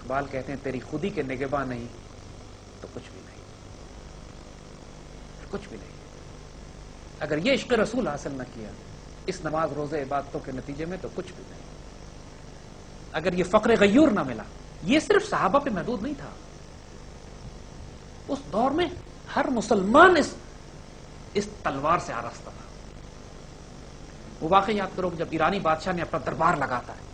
اقبال کہتے ہیں تیری خودی کے نگہباں نہیں تو کچھ بھی نہیں، کچھ بھی نہیں۔ اگر یہ عشق رسول حاصل نہ کیا اس نماز روزے عبادتوں کے نتیجے میں تو کچھ بھی نہیں۔ اگر یہ فقر غیور نہ ملا، یہ صرف صحابہ پہ محدود نہیں تھا، اس دور میں ہر مسلمان اس تلوار سے آراستہ تھا۔ وہ واقعہ یاد کرو جب ایرانی بادشاہ نے اپنا دربار لگاتا ہے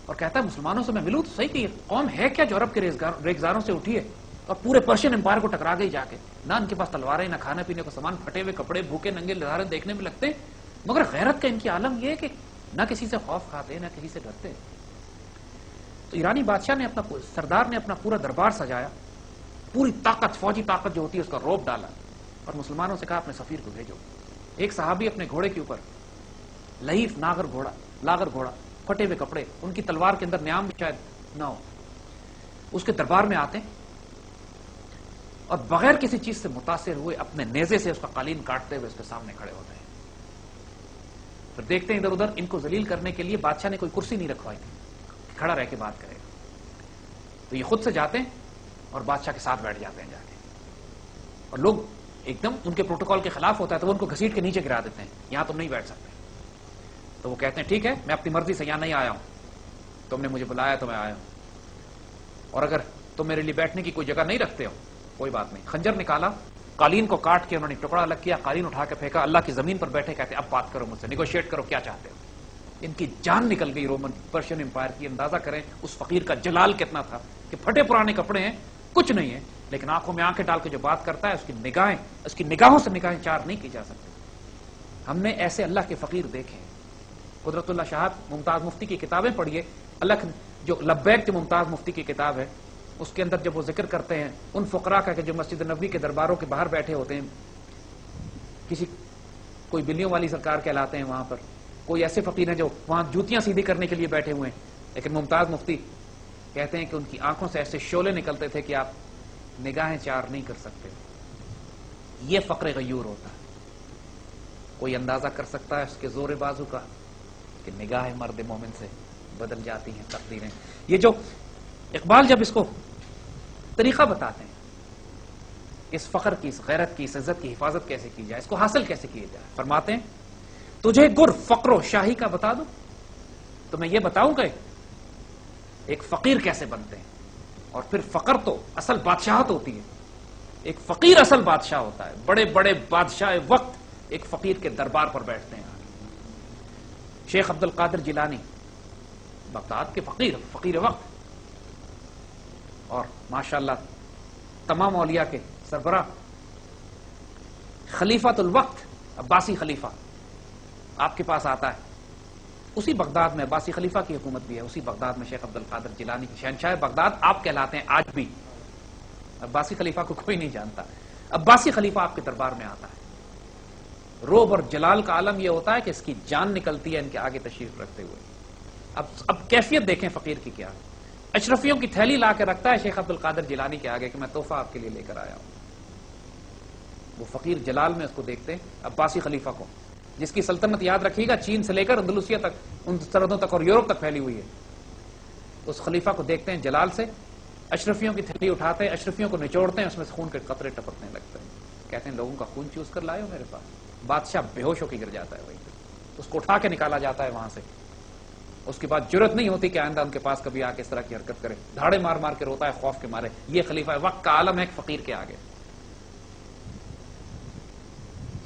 اور کہتا ہے مسلمانوں سے میں ملوں تو صحیح کہ یہ قوم ہے کیا جو عرب کے ریگزاروں سے اٹھی ہے اور پورے پرشین امپائر کو ٹکرا گئی جا کے، نہ ان کے پاس تلواریں، نہ کھانے پینے کو سامان، پھٹے ہوئے کپڑے، بھوکے ننگے نظارے دیکھنے میں لگتے، مگر غیرت کا ان کی عالم یہ ہے کہ نہ کسی سے خوف کھاتے، نہ کسی سے ڈرتے۔ تو ایرانی بادشاہ نے سردار نے اپنا پورا دربار سجایا، پوری طاقت، فوجی طاقت جو ہوتی ہے اس کا روب ڈالا اور مسلمانوں سے کہا اپنے سفیر کو بھیجو۔ ایک صحابی اپنے گھوڑے کے اوپر، لحیف لاغر گھوڑا، پھٹے ہوئے کپڑے، ان کی تلوار کے اندر نیام بھی شاید نہ ہو، اس کے دربار میں آتے اور بغیر کسی چیز سے متاثر ہوئے اپنے نیزے سے اس کا قالین کاٹتے ہوئے اس کے سامنے کھڑے ہوتے ہیں۔ پھر دیکھتے ہیں ادھر ادھر، ان کو ذلیل کرنے کے لیے بادشاہ نے کوئی کرسی نہیں رکھوائی تھی، کھڑا رہ کے بات کرے گا۔ تو یہ خود سے جاتے ہیں اور بادشاہ کے ساتھ بیٹھ جاتے ہیں جا کے، اور لوگ ایک دم ان کے پروٹوکول کے خلاف ہوتا ہے تو وہ ان کو گھسیٹ کے نیچے گرا دیتے ہیں، یہاں تم نہیں بیٹھ سکتے۔ تو وہ کہتے ہیں ٹھیک ہے، میں اپنی مرضی سے یہاں نہیں آیا ہوں، تم نے مجھے بلایا تو میں آیا ہوں، اور اگر تم میرے لیے بیٹھنے کی کوئی جگہ نہیں رکھتے ہو کوئی بات نہیں۔ خنجر نکالا، قالین کو کاٹ کے انہوں نے ٹکڑا الگ کیا، قالین اٹھا کے پھینکا، اللہ کی زمین پر بیٹھے، کہتے اب بات کرو مجھ سے، نیگوشیٹ کرو، کیا چاہتے ہو۔ ان کی جان نکل گئی رومن پرشین امپائر کی۔ اندازہ کریں اس فقیر کا جلال کتنا تھا کہ پھٹے پرانے کپڑے ہیں، کچھ نہیں ہے، لیکن آنکھوں میں آنکھیں ڈال کے جو بات کرتا ہے اس کی نگاہوں سے نگاہیں چار نہیں کی جا سکتی۔ ہم نے ایسے اللہ کے فقیر دیکھے۔ قدرت اللہ شاہد ممتاز مفتی کی کتابیں پڑھیے، اللہ جو لبیک جو ممتاز مفتی کی کتاب ہے اس کے اندر جب وہ ذکر کرتے ہیں ان فقراء کا کہ جو مسجد نبوی کے درباروں کے باہر بیٹھے ہوتے ہیں، کوئی بلیوں والی سرکار کہلاتے ہیں وہاں پر، کوئی ایسے فقیر ہیں جو وہاں جوتیاں سیدھی کرنے کے لیے بیٹھے ہوئے ہیں، لیکن ممتاز مفتی کہتے ہیں کہ ان کی آنکھوں سے ایسے شعلے نکلتے تھے کہ آپ نگاہیں چار نہیں کر سکتے۔ یہ فقر غیور ہوتا ہے۔ کوئی اندازہ کر سکتا ہے اس کے زور بازو کا کہ نگاہ مرد مومن سے بدل جاتی ہیں تقدیریں۔ یہ جو اقبال جب اس کو طریقہ بتاتے ہیں اس فخر کی، اس غیرت کی، اس عزت کی حفاظت کیسے کی جائے، اس کو حاصل کیسے کیا جائے، فرماتے ہیں تجھے گر فقر و شاہی کا بتا دوں تو میں یہ بتاؤں کہ ایک فقیر کیسے بنتے ہیں، اور پھر فقر تو اصل بادشاہت ہوتی ہے، ایک فقیر اصل بادشاہ ہوتا ہے۔ بڑے بڑے بادشاہ وقت ایک فقیر کے دربار پر بیٹھتے ہیں۔ شیخ عبد القادر جیلانی بغداد کے فقیر وقت، اور ماشاءاللہ تمام اولیاء کے سربراہ، خلیفۃ الوقت عباسی خلیفہ آپ کے پاس آتا ہے۔ اسی بغداد میں عباسی خلیفہ کی حکومت بھی ہے، اسی بغداد میں شیخ عبد القادر جیلانی کی شہنشاہ بغداد آپ کہلاتے ہیں آج بھی۔ عباسی خلیفہ کو کوئی نہیں جانتا، عباسی خلیفہ آپ کے دربار میں آتا ہے۔ روب اور جلال کا عالم یہ ہوتا ہے کہ اس کی جان نکلتی ہے ان کے آگے تشریف رکھتے ہوئے۔ اب کیفیت دیکھیں فقیر کی کیا، اشرفیوں کی تھیلی لا کے رکھتا ہے شیخ عبد القادر جیلانی کے آگے کہ میں تحفہ آپ کے لیے لے کر آیا ہوں۔ وہ فقیر جلال میں اس کو دیکھتے ہیں عباسی خلیفہ کو، جس کی سلطنت یاد رکھیے گا چین سے لے کر اندلسیہ تک، ان سرحدوں تک اور یورپ تک پھیلی ہوئی ہے۔ اس خلیفہ کو دیکھتے ہیں جلال سے، اشرفیوں کی تھیلی اٹھاتے ہیں، اشرفیوں کو نچوڑتے ہیں، اس میں سے خون کے قطرے ٹپکنے لگتے ہیں۔ کہتے ہیں لوگوں کا خون چوس کر لائے ہو میرے پاس۔ بادشاہ بے ہوش ہو کے گر جاتا ہے وہیں پہ، اس کو اٹھا کے نکالا جاتا ہے وہاں سے۔ اس کے بعد جرت نہیں ہوتی کہ آئندہ ان کے پاس کبھی آ کے اس طرح کی حرکت کرے، دھاڑے مار مار کے روتا ہے خوف کے مارے۔ یہ خلیفہ وقت کا عالم ہے ایک فقیر کے آگے۔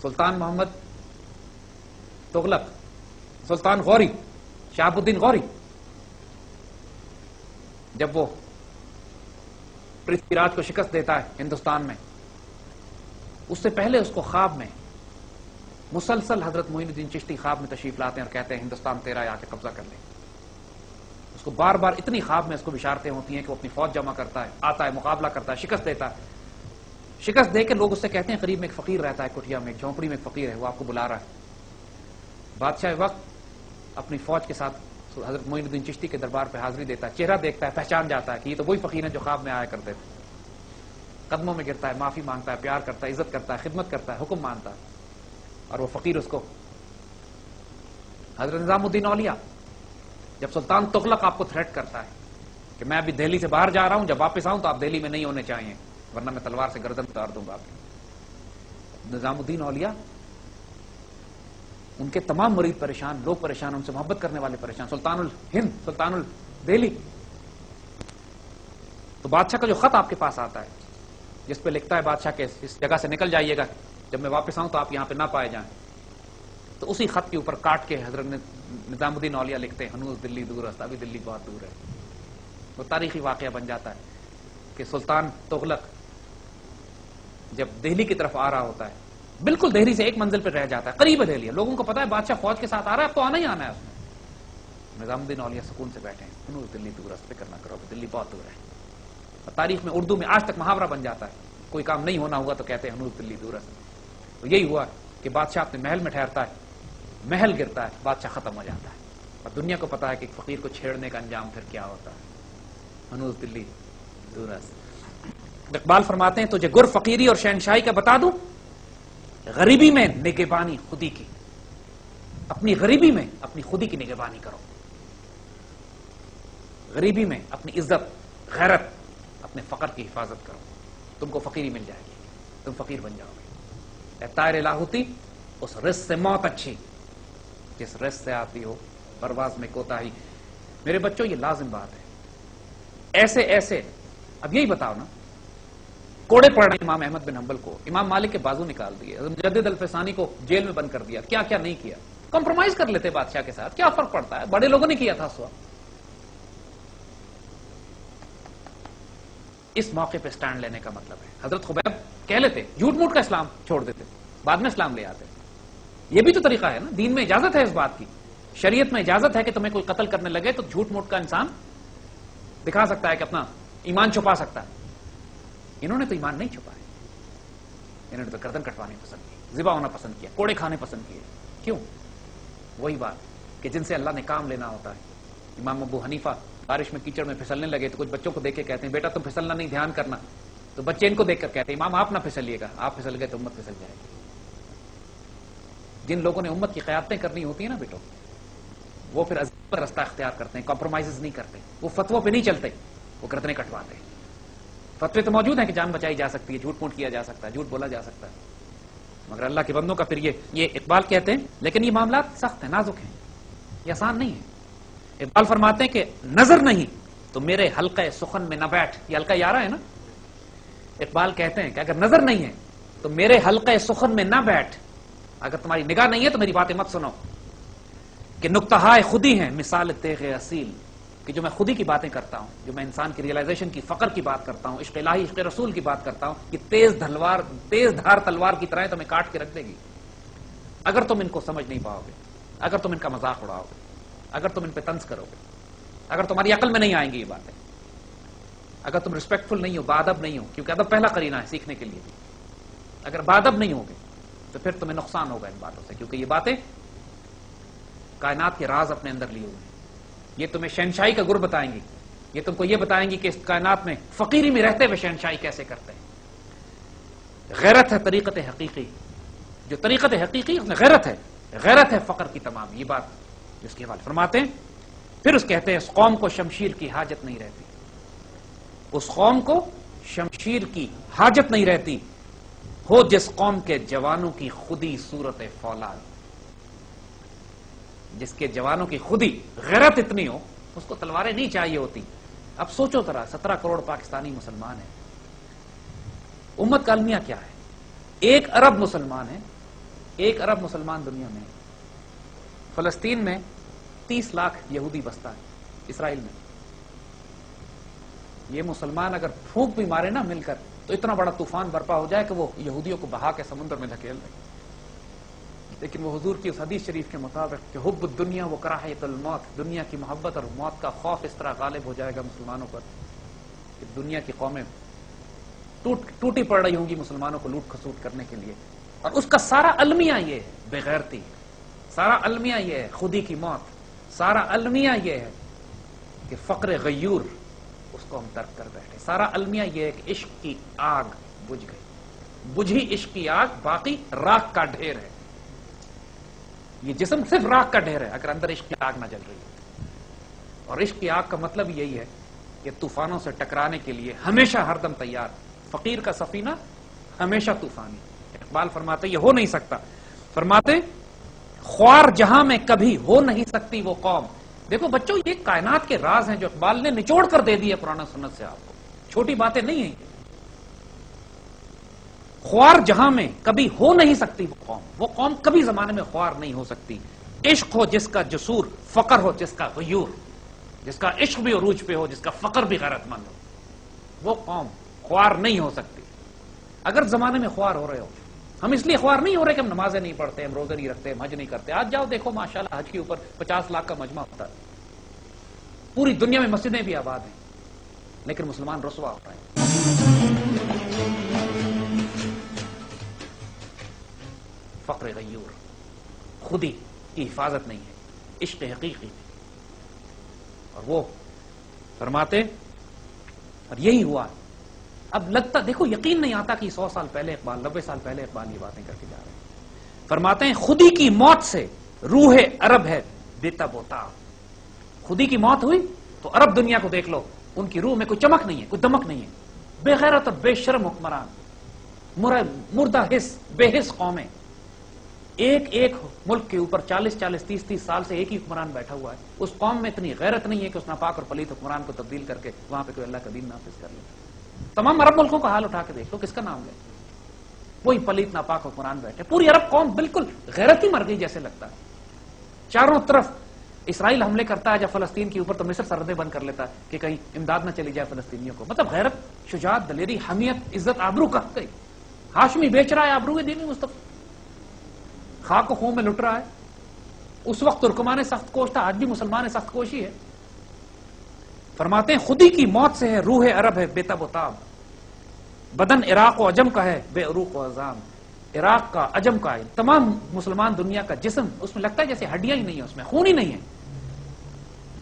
سلطان محمد تغلق، سلطان غوری، شہاب الدین غوری، جب وہ پرتھوی راج کو شکست دیتا ہے ہندوستان میں، اس سے پہلے اس کو خواب میں مسلسل حضرت معین الدین چشتی خواب میں تشریف لاتے ہیں اور کہتے ہیں ہندوستان تیرا ہے، آ کے قبضہ کر لے۔ اس کو بار بار اتنی خواب میں اس کو بشارتیں ہوتی ہیں کہ وہ اپنی فوج جمع کرتا ہے، آتا ہے، مقابلہ کرتا ہے، شکست دیتا ہے۔ شکست دے کے لوگ اس سے کہتے ہیں قریب میں ایک فقیر رہتا ہے کٹیا میں، ایک جھونپڑی میں ایک فقیر ہے، وہ آپ کو بلا رہا ہے۔ بادشاہ وقت اپنی فوج کے ساتھ حضرت معین الدین چشتی کے دربار پہ حاضری دیتا ہے، چہرہ دیکھتا ہے، پہچان جاتا ہے کہ یہ تو وہی فقیر ہیں جو خواب میں آیا کرتے تھے۔ قدموں میں گرتا ہے، معافی مانگتا ہے، پیار کرتا ہے، عزت کرتا ہے، خدمت کرتا ہے، حکم مانتا ہے، اور وہ فقیر اس کو حضرت نظام الدین اولیاء، جب سلطان تغلق آپ کو تھریٹ کرتا ہے کہ میں ابھی دہلی سے باہر جا رہا ہوں، جب واپس آؤں تو آپ دہلی میں نہیں ہونے چاہیے، ورنہ میں تلوار سے گردن اتار دوں گا آپ کی۔ نظام الدین اولیاء، ان کے تمام مرید پریشان، لوگ پریشان، ان سے محبت کرنے والے پریشان، سلطان الہند، سلطان الدہلی۔ تو بادشاہ کا جو خط آپ کے پاس آتا ہے جس پہ لکھتا ہے بادشاہ کے اس جگہ سے نکل جائیے گا، جب میں واپس آؤں تو آپ یہاں پہ نہ پائے جائیں، تو اسی خط کے اوپر کاٹ کے حضرت نظام الدین اولیاء لکھتے ہیں ہنوز دلی دور است، ابھی دلی بہت دور ہے۔ وہ تاریخی واقعہ بن جاتا ہے کہ سلطان تغلق جب دہلی کی طرف آ رہا ہوتا ہے، بالکل دہلی سے ایک منزل پہ رہ جاتا ہے، قریب ہے دہلی، لوگوں کو پتا ہے بادشاہ فوج کے ساتھ آ رہا ہے، اب تو آنا ہی آنا ہے اس میں۔ نظام الدین اولیاء سکون سے بیٹھے ہیں، ہنوز دلی دور است، فکر نہ کرو، دلی بہت دور ہے۔ اور تاریخ میں اردو میں آج تک محاورہ بن جاتا ہے، کوئی کام نہیں ہونا ہوا تو کہتے ہیں ہنوز دلی دور است۔ تو یہی ہوا کہ بادشاہ اپنے محل میں ٹھہرتا ہے، محل گرتا ہے، بادشاہ ختم ہو جاتا ہے، اور دنیا کو پتا ہے کہ ایک فقیر کو چھیڑنے کا انجام پھر کیا ہوتا ہے، ہنوز دلی دور است۔ اقبال فرماتے ہیں تجھے گر فقیری اور شہنشاہی کا بتا دوں، غریبی میں نگہبانی خودی کی، اپنی غریبی میں اپنی خودی کی نگہبانی کرو، غریبی میں اپنی عزت غیرت اپنے فقر کی حفاظت کرو، تم کو فقیری مل جائے گی، تم فقیر بن جاؤ گے۔ اے طائر لاہوتی، اس رزق سے موت اچھی جس رزق سے آتی ہو پرواز میں کوتاہی۔ میرے بچوں یہ لازم بات ہے، ایسے ایسے اب یہی بتاؤ نا، کوڑے پڑ رہے امام احمد بن حنبل کو، امام مالک کے بازو نکال دیے، مجدد الفسانی کو جیل میں بند کر دیا، کیا کیا نہیں کیا، کمپرومائز کر لیتے بادشاہ کے ساتھ، کیا فرق پڑتا ہے، بڑے لوگوں نے کیا تھا اس وقت۔ اس موقع پہ سٹینڈ لینے کا مطلب ہے، حضرت خبیب کہہ لیتے، جھوٹ موٹ کا اسلام چھوڑ دیتے، بعد میں اسلام لے آتے، یہ بھی تو طریقہ ہے نا، دین میں اجازت ہے اس بات کی، شریعت میں اجازت ہے کہ تمہیں کوئی قتل کرنے لگے تو جھوٹ موٹ کا انسان دکھا سکتا ہے کہ اپنا ایمان چھپا سکتا ہے۔ انہوں نے تو ایمان نہیں چھپائے، انہوں نے تو گردن کٹوانے پسند کی، ذبح ہونا پسند کیا، کوڑے کھانے پسند کیے۔ کیوں؟ وہی بات کہ جن سے اللہ نے کام لینا ہوتا ہے۔ امام ابو حنیفہ بارش میں کیچڑ میں پھسلنے لگے تو کچھ بچوں کو دیکھ کے کہتے ہیں بیٹا تم پھسلنا نہیں، دھیان کرنا، تو بچے ان کو دیکھ کر کہتے ہیں امام آپ نہ پھسلیے گا، آپ پھسل گئے تو امت پھسل جائے گی۔ جن لوگوں نے امت کی قیادتیں کرنی ہوتی ہیں نا بیٹو، وہ پھر عزت پر راستہ اختیار کرتے ہیں، کمپرومائز نہیں کرتے، وہ فتووں پہ نہیں چلتے، وہ گردنیں کٹواتے ہیں۔ فتوے تو موجود ہیں کہ جان بچائی جا سکتی ہے، جھوٹ موٹ کیا جا سکتا ہے، جھوٹ بولا جا سکتا ہے، مگر اللہ کے بندوں کا پھر یہ اقبال کہتے ہیں لیکن یہ معاملات سخت ہیں، نازک ہیں، یہ آسان نہیں ہے۔ اقبال فرماتے ہیں کہ نظر نہیں تو میرے حلقہ سخن میں نہ بیٹھ، یہ حلقہ یارہ ہے نا، اقبال کہتے ہیں کہ اگر نظر نہیں ہے تو میرے حلقہ سخن میں نہ بیٹھ، اگر تمہاری نگاہ نہیں ہے تو میری باتیں مت سنو، کہ نقطہائے خودی ہیں مثال تیغ اصیل، کہ جو میں خودی کی باتیں کرتا ہوں، جو میں انسان کی ریئلائزیشن کی، فقر کی بات کرتا ہوں، عشق الہی عشق رسول کی بات کرتا ہوں، یہ تیز دھار تلوار کی طرح تمہیں کاٹ کے رکھ دے گی اگر تم ان کو سمجھ نہیں پاؤ گے، اگر تم ان کا مذاق اڑاؤ گے، اگر تم ان پہ طنز کرو گے، اگر تمہاری عقل میں نہیں آئیں گی یہ باتیں، اگر تم ریسپیکٹفل نہیں ہو، بادب نہیں ہو، کیونکہ ادب پہلا قرینہ ہے سیکھنے کے لیے، اگر بادب نہیں ہوگے تو پھر تمہیں نقصان ہوگا ان باتوں سے، کیونکہ یہ باتیں کائنات کے راز اپنے اندر لیے ہوئے ہیں، یہ تمہیں شہنشاہی کا گر بتائیں گی، یہ تم کو یہ بتائیں گی کہ اس کائنات میں فقیری میں رہتے ہوئے شہنشاہی کیسے کرتے ہیں۔ غیرت ہے طریقت حقیقی، جو طریقت حقیقی اس میں غیرت ہے فقر کی تمام، یہ بات جس کے حوالے فرماتے ہیں۔ پھر اس کہتے ہیں اس قوم کو شمشیر کی حاجت نہیں رہتی، اس قوم کو شمشیر کی حاجت نہیں رہتی، ہو جس قوم کے جوانوں کی خودی صورت فولاد، جس کے جوانوں کی خودی غیرت اتنی ہو اس کو تلواریں نہیں چاہیے ہوتی۔ اب سوچو ذرا 17 کروڑ پاکستانی مسلمان ہیں، امت کا المیہ کیا ہے؟ 1 ارب مسلمان ہیں، 1 ارب مسلمان دنیا میں، فلسطین میں 30 لاکھ یہودی بستا ہے، اسرائیل میں، یہ مسلمان اگر پھونک بھی مارے نا مل کر تو اتنا بڑا طوفان برپا ہو جائے کہ وہ یہودیوں کو بہا کے سمندر میں دھکیل دے، لیکن وہ حضور کی اس حدیث شریف کے مطابق کہ حب الدنیا و کراہیت الموت، دنیا کی محبت اور موت کا خوف اس طرح غالب ہو جائے گا مسلمانوں پر کہ دنیا کی قومیں ٹوٹی پڑ رہی ہوں گی مسلمانوں کو لوٹ کھسوٹ کرنے کے لیے، اور اس کا سارا المیہ یہ ہے بغیرتی، سارا المیہ یہ ہے خودی کی موت، سارا المیہ یہ ہے کہ فقر غیور اس کو ہم ترک کر بیٹھے، سارا المیہ یہ ہے کہ عشق کی آگ بجھ گئی، بجھی عشق کی آگ، باقی راکھ کا ڈھیر ہے، یہ جسم صرف راکھ کا ڈھیر ہے اگر اندر عشق کی آگ نہ جل رہی ہے، اور عشق کی آگ کا مطلب یہی ہے یہ طوفانوں سے ٹکرانے کے لیے ہمیشہ ہر دم تیار. فقیر کا سفینہ ہمیشہ طوفانی. اقبال فرماتے یہ ہو نہیں سکتا. فرماتے خوار جہاں میں کبھی ہو نہیں سکتی وہ قوم. دیکھو بچوں یہ کائنات کے راز ہیں جو اقبال نے نچوڑ کر دے دیے قرآن و سنت سے. آپ کو چھوٹی باتیں نہیں ہیں. خوار جہاں میں کبھی ہو نہیں سکتی وہ قوم کبھی زمانے میں خوار نہیں ہو سکتی. عشق ہو جس کا جسور، فقر ہو جس کا غیور. جس کا عشق بھی عروج پہ ہو، جس کا فقر بھی غیرت مند ہو، وہ قوم خوار نہیں ہو سکتی. اگر زمانے میں خوار ہو رہے ہو، ہم اس لیے خوار نہیں ہو رہے کہ ہم نمازیں نہیں پڑھتے، ہم روزے نہیں رکھتے، ہم حج نہیں کرتے. آج جاؤ دیکھو ماشاءاللہ حج کے اوپر 50 لاکھ کا مجمع ہوتا ہے. پوری دنیا میں مسجدیں بھی آباد ہیں، لیکن مسلمان رسوا ہو رہے ہیں. فقر غیور، خودی کی حفاظت نہیں ہے، عشق حقیقی. اور وہ فرماتے اور یہی ہوا. اب لگتا دیکھو یقین نہیں آتا کہ 100 سال پہلے اقبال، 90 سال پہلے اقبال یہ باتیں کر کے جا رہے ہیں. فرماتے ہیں خودی کی موت سے روح عرب ہے بے تاب و تاب. خودی کی موت ہوئی تو عرب دنیا کو دیکھ لو، ان کی روح میں کوئی چمک نہیں ہے، کوئی دمک نہیں ہے. بے غیرت اور بے شرم حکمران، مردہ حس، بے حس قومیں. ایک ملک کے اوپر 40 30 سال سے ایک ہی حکمران بیٹھا ہوا ہے. اس قوم میں اتنی غیرت نہیں ہے کہ اس ناپاک اور پلیت حکمران کو تبدیل کر کے وہاں پہ کوئی اللہ کا دین نافذ کر لے. تمام عرب ملکوں کا حال اٹھا کے دیکھ لو، کس کا نام لے؟ وہی پلیت ناپاک حکمران بیٹھے. پوری عرب قوم بالکل غیرت ہی مر گئی جیسے لگتا ہے. چاروں طرف اسرائیل حملے کرتا ہے جب فلسطین کے اوپر، تو مصر سرحدیں بند کر لیتا ہے کہ کہیں امداد نہ چلی جائے فلسطینیوں کو. مطلب غیرت، شجاعت، دلیری، حمیت، عزت، آبرو کہاں گئی؟ ہاشمی بیچ رہا ہے آبرو دین مصطفی، خاک و خون میں لٹ رہا ہے. اس وقت ترکمان سخت کوش تھا، آج بھی مسلمان سخت کوشی ہے. فرماتے ہیں خودی کی موت سے ہے روح عرب ہے بے تاب و تاب. بدن عراق و عجم کا ہے بے عروق و عظام. عراق کا، عجم کا، تمام مسلمان دنیا کا جسم اس میں لگتا ہے جیسے ہڈیاں ہی نہیں ہیں، اس میں خون ہی نہیں ہے.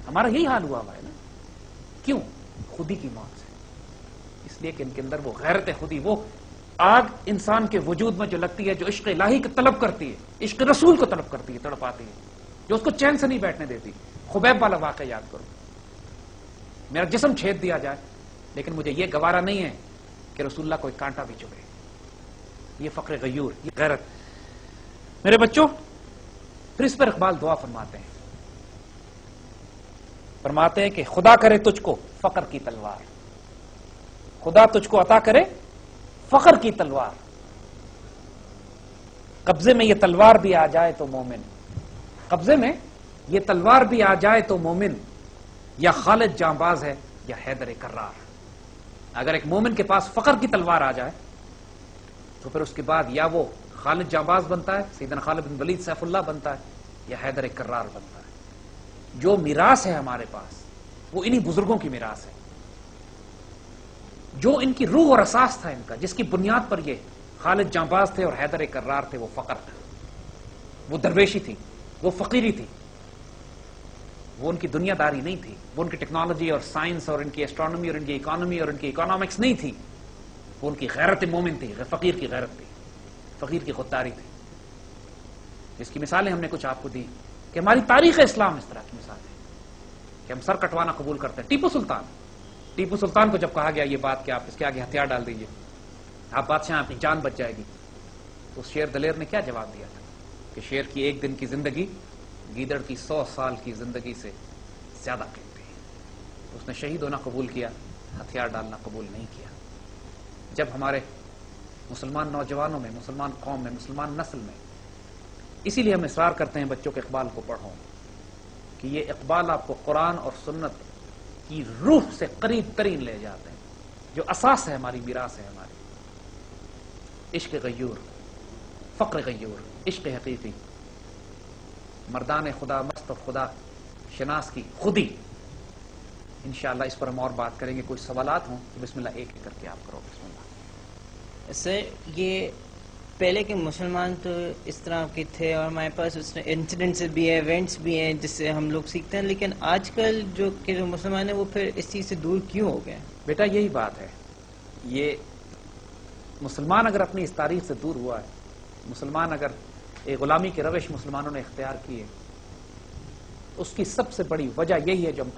ہمارا یہی حال ہوا ہے نا. کیوں؟ خودی کی موت سے. اس لیے کہ ان کے اندر وہ غیرت خودی، وہ آگ انسان کے وجود میں جو لگتی ہے، جو عشق الہی کو طلب کرتی ہے، عشق رسول کو طلب کرتی ہے، تڑپاتی ہے، جو اس کو چین سے نہیں بیٹھنے دیتی. خبیب والا واقعہ یاد کرو. میرا جسم چھید دیا جائے لیکن مجھے یہ گوارا نہیں ہے کہ رسول اللہ کوئی کانٹا بھی چبھے. یہ فقر غیور، یہ غیرت. میرے بچوں، پھر اس پر اقبال دعا فرماتے ہیں. فرماتے ہیں کہ خدا کرے تجھ کو فقر کی تلوار. خدا تجھ کو عطا کرے فقر کی تلوار. قبضے میں یہ تلوار بھی آ جائے تو مومن. قبضے میں یہ تلوار بھی آ جائے تو مومن. یا خالد جانباز ہے یا حیدر کرار. اگر ایک مومن کے پاس فقر کی تلوار آ جائے تو پھر اس کے بعد یا وہ خالد جانباز بنتا ہے، سیدنا خالد بن ولید سیف اللہ بنتا ہے، یا حیدر کرار بنتا ہے. جو میراث ہے ہمارے پاس وہ انہی بزرگوں کی میراث ہے. جو ان کی روح اور اساس تھا ان کا، جس کی بنیاد پر یہ خالد جانباز تھے اور حیدر کرار تھے، وہ فقر تھا، وہ درویشی تھی، وہ فقیری تھی. وہ ان کی دنیا داری نہیں تھی، وہ ان کی ٹیکنالوجی اور سائنس اور ان کی اسٹرانومی اور ان کی اکانومی اور ان کی اکانومکس نہیں تھی. وہ ان کی غیرت مومن تھی، فقیر کی غیرت تھی، فقیر کی خودداری تھی. اس کی مثالیں ہم نے کچھ آپ کو دی کہ ہماری تاریخ اسلام اس طرح کی مثال ہے کہ ہم سر کٹوانا قبول کرتے ہیں. ٹیپو سلطان کو جب کہا گیا یہ بات کہ آپ اس کے آگے ہتھیار ڈال دیجئے، آپ بادشاہ، آپ کی جان بچ جائے گی، تو اس شیر دلیر نے کیا جواب دیا تھا کہ شیر کی ایک دن کی زندگی گیدڑ کی 100 سال کی زندگی سے زیادہ قیمتی ہے. اس نے شہید ہونا قبول کیا، ہتھیار ڈالنا قبول نہیں کیا. جب ہمارے مسلمان نوجوانوں میں، مسلمان قوم میں، مسلمان نسل میں، اسی لیے ہم اصرار کرتے ہیں بچوں کے اقبال کو پڑھو کہ یہ اقبال آپ کو قرآن اور سنت کی روح سے قریب ترین لے جاتے ہیں، جو اساس ہے ہماری، میراث ہے ہماری. عشق غیور، فقر غیور، عشق حقیقی، مردان خدا، مست خدا شناس کی خودی. انشاءاللہ اس پر ہم اور بات کریں گے. کوئی سوالات ہوں تو بسم اللہ ایک ایک کر کے آپ کرو. بسم اللہ. سر، یہ پہلے کے مسلمان تو اس طرح کے تھے اور ہمارے پاس اس میں انسیڈنٹس بھی ہیں، ایونٹس بھی ہیں جس سے ہم لوگ سیکھتے ہیں، لیکن آج کل جو مسلمان ہیں وہ پھر اس چیز سے دور کیوں ہو گئے؟ بیٹا یہی بات ہے. یہ مسلمان اگر اپنی اس تاریخ سے دور ہوا ہے، مسلمان اگر ایک غلامی کی روش مسلمانوں نے اختیار کی ہے، اس کی سب سے بڑی وجہ یہی ہے جو ہم